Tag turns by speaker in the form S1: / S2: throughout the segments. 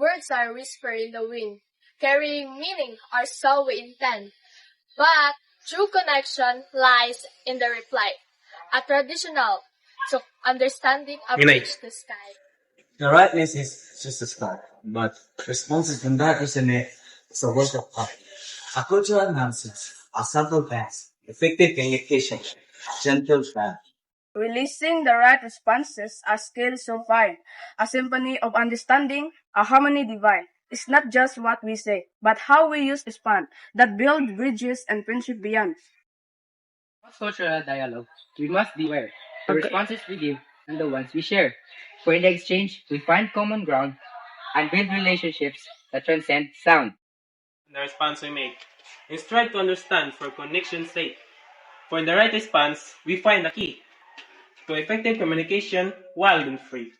S1: Words are whisper in the wind, carrying meaning or so we intend. But true connection lies in the reply. A traditional to understanding a
S2: Minay.
S1: bridge the sky.
S3: The rightness is just a start, but responses from that resonate is a work of art. A cultural nonsense, a subtle dance, effective communication, gentle fan.
S4: Releasing the right responses are skills so fine, a symphony of understanding, a harmony divine. It's not just what we say, but how we use respond that build bridges and friendship beyond.
S5: Cultural dialogue, we must beware the responses we give and the ones we share. For in the exchange, we find common ground and build relationships that transcend sound.
S2: The response we make is try to understand for connection's sake. For in the right response, we find the key to effective communication wild and free.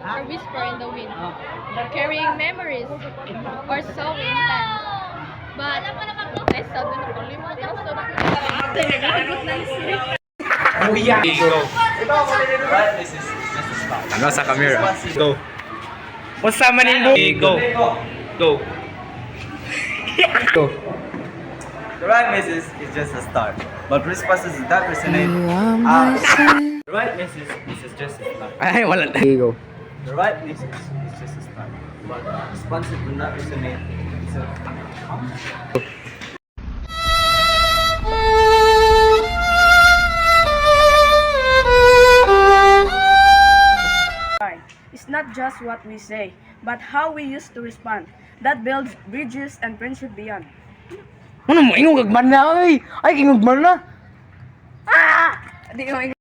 S1: Or whisper in the wind, carrying memories or so we intend. But I saw the nakalimutan sa
S3: The rightness is just a start.
S6: Ano sa camera?
S2: Go. Usa man ning go. Go.
S6: Go.
S3: The rightness is just a start, but responses that resonate the rightness is just a start.
S6: Ay, wala na. Go.
S3: The rightness is just a start, but responses do not resonate. So,
S4: It's not just what we say, but how we use to respond that builds bridges and friendship beyond.
S6: Ano mo ingog man na oy. Ay ingog man na.
S4: Di ko